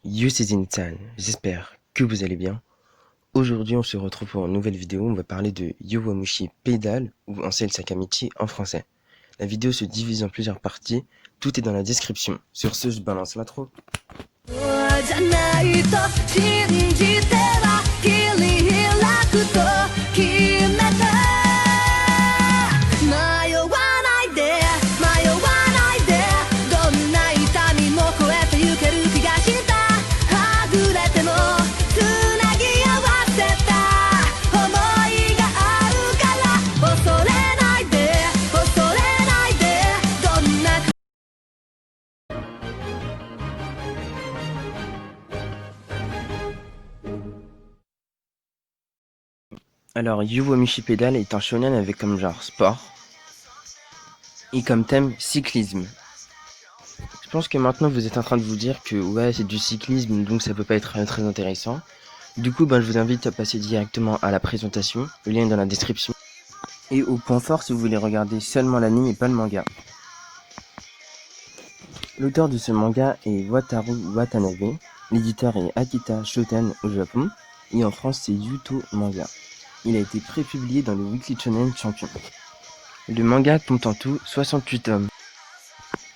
Yo c'est Zintan, j'espère que vous allez bien. Aujourd'hui on se retrouve pour une nouvelle vidéo, on va parler de Yowamushi Pedal ou Ansel Sakamichi en français. La vidéo se divise en plusieurs parties, tout est dans la description. Sur ce, je balance l'intro. Alors, Yowamushi Pedal est un shonen avec comme genre sport et comme thème cyclisme. Je pense que maintenant vous êtes en train de vous dire que ouais c'est du cyclisme donc ça peut pas être très intéressant. Du coup je vous invite à passer directement à la présentation, le lien est dans la description. Et au point fort si vous voulez regarder seulement l'anime et pas le manga. L'auteur de ce manga est Wataru Watanabe, l'éditeur est Akita Shoten au Japon, et en France c'est Yuto Manga. Il a été prépublié dans le Weekly Shonen Champion. Le manga compte en tout 68 tomes.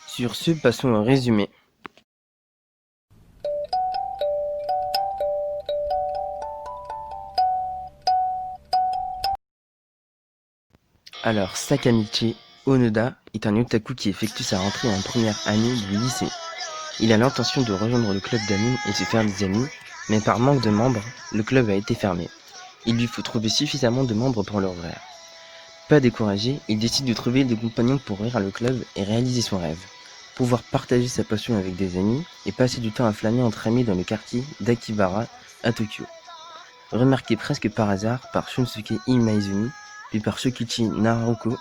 Sur ce, passons au résumé. Alors, Sakamichi Onoda est un otaku qui effectue sa rentrée en première année du lycée. Il a l'intention de rejoindre le club d'anime et se faire des amis, mais par manque de membres, le club a été fermé. Il lui faut trouver suffisamment de membres pour l'ouvrir. Pas découragé, il décide de trouver des compagnons pour ouvrir le club et réaliser son rêve. Pouvoir partager sa passion avec des amis et passer du temps à flâner entre amis dans le quartier d'Akibara à Tokyo. Remarqué presque par hasard par Shunsuke Imaizumi, puis par Shokichi Naruko,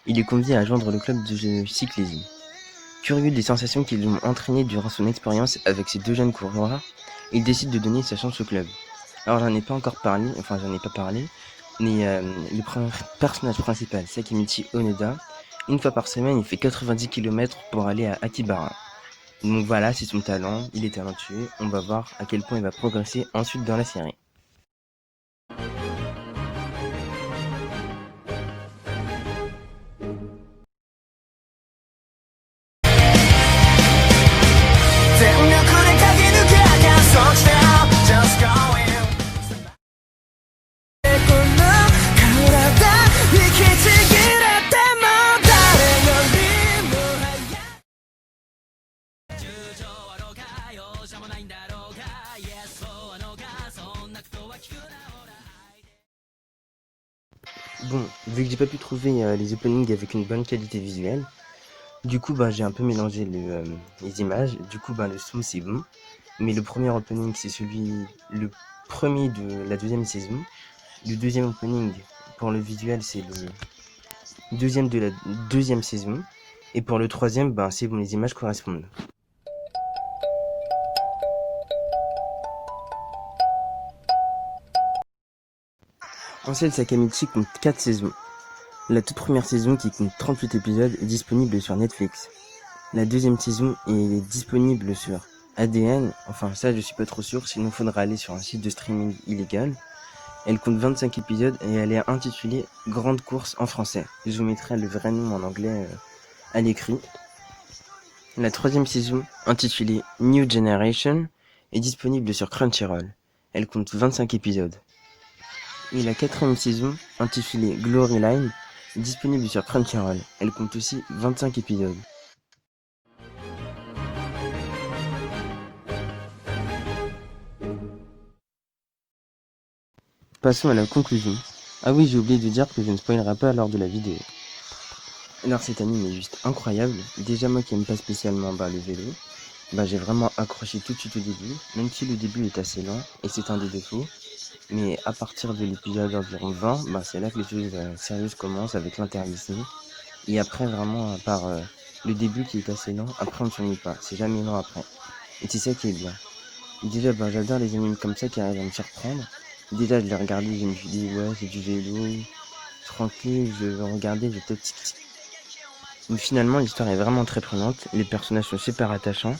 il est convié à joindre le club de cyclisme. Curieux des sensations qui l'ont entraîné durant son expérience avec ces deux jeunes coureurs, il décide de donner sa chance au club. Alors j'en ai pas parlé, mais le personnage principal, Sakamichi Onoda, une fois par semaine, il fait 90 km pour aller à Akibara. Donc voilà, c'est son talent, il est talentueux, on va voir à quel point il va progresser ensuite dans la série. Bon, vu que j'ai pas pu trouver les openings avec une bonne qualité visuelle, du coup j'ai un peu mélangé les images, du coup le son c'est bon, mais le premier opening c'est le premier de la deuxième saison, le deuxième opening pour le visuel c'est le deuxième de la deuxième saison, et pour le troisième c'est bon, les images correspondent. Ansel Sakamichi compte 4 saisons. La toute première saison, qui compte 38 épisodes, est disponible sur Netflix. La deuxième saison est disponible sur ADN, enfin ça je suis pas trop sûr, sinon faudra aller sur un site de streaming illégal. Elle compte 25 épisodes et elle est intitulée Grande course en français. Je vous mettrai le vrai nom en anglais à l'écrit. La troisième saison, intitulée New Generation, est disponible sur Crunchyroll. Elle compte 25 épisodes. Et la quatrième saison, intitulée Glory Line, est disponible sur Crunchyroll. Elle compte aussi 25 épisodes. Passons à la conclusion. Ah oui, j'ai oublié de dire que je ne spoilerai pas lors de la vidéo. Alors cet anime est juste incroyable. Déjà moi qui aime pas spécialement le vélo, j'ai vraiment accroché tout de suite au début, même si le début est assez lent, et c'est un des défauts. Mais à partir de l'épisode environ 20, c'est là que les choses sérieuses commencent avec l'interlycée. Et après vraiment, à part le début qui est assez lent, après on ne s'ennuie pas, c'est jamais lent après. Et c'est ça qui est bien. Déjà j'adore les animes comme ça qui arrivent à me surprendre. Déjà je l'ai regardé, je me suis dit ouais c'est du vélo, tranquille, je vais regarder, je vais peut-être... Mais finalement l'histoire est vraiment très prenante, les personnages sont super attachants,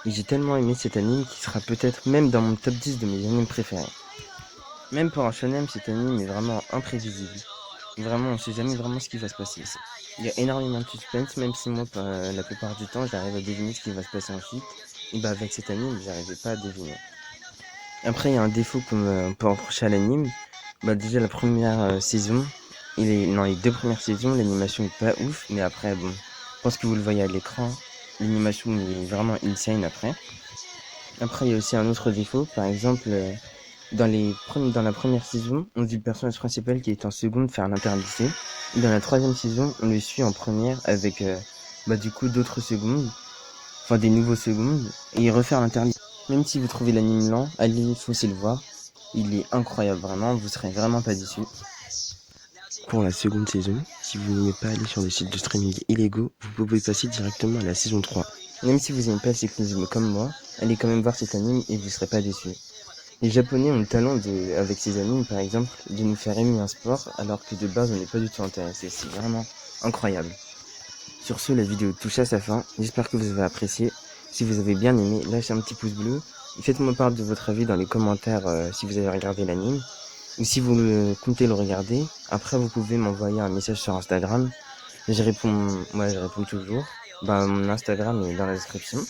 Et j'ai tellement aimé cet anime qu'il sera peut-être même dans mon top 10 de mes animes préférés. Même pour un shonen, cet anime est vraiment imprévisible. Vraiment, on sait jamais vraiment ce qui va se passer ici. Il y a énormément de suspense, même si moi, la plupart du temps, j'arrive à deviner ce qui va se passer ensuite. Et bah avec cet anime, j'arrivais pas à deviner. Après, il y a un défaut qu'on peut reprocher à l'anime. Bah déjà, la première saison, non, les deux premières saisons, l'animation est pas ouf, mais après, bon, je pense que vous le voyez à l'écran, l'animation est vraiment insane après. Après, il y a aussi un autre défaut, par exemple, dans la première saison, on vit le personnage principal qui est en seconde faire l'interlycée. Et dans la troisième saison, on le suit en première avec, du coup, d'autres secondes, enfin des nouveaux secondes, et il refait l'interlycée. Même si vous trouvez l'anime lent, allez, foncez le voir. Il est incroyable, vraiment, vous serez vraiment pas déçus. Pour la seconde saison, si vous n'aimez pas aller sur des sites de streaming illégaux, vous pouvez passer directement à la saison 3. Même si vous n'aimez pas le cyclisme comme moi, allez quand même voir cet anime et vous serez pas déçus. Les Japonais ont le talent avec ces animes par exemple, de nous faire aimer un sport alors que de base on n'est pas du tout intéressé. C'est vraiment incroyable. Sur ce, la vidéo touche à sa fin. J'espère que vous avez apprécié. Si vous avez bien aimé, lâchez un petit pouce bleu. Et faites-moi part de votre avis dans les commentaires si vous avez regardé l'anime. Ou si vous comptez le regarder. Après, vous pouvez m'envoyer un message sur Instagram. Je réponds toujours. Mon Instagram est dans la description.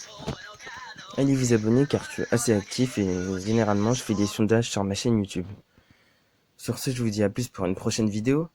Allez vous abonner car je suis assez actif et généralement je fais des sondages sur ma chaîne YouTube. Sur ce, je vous dis à plus pour une prochaine vidéo.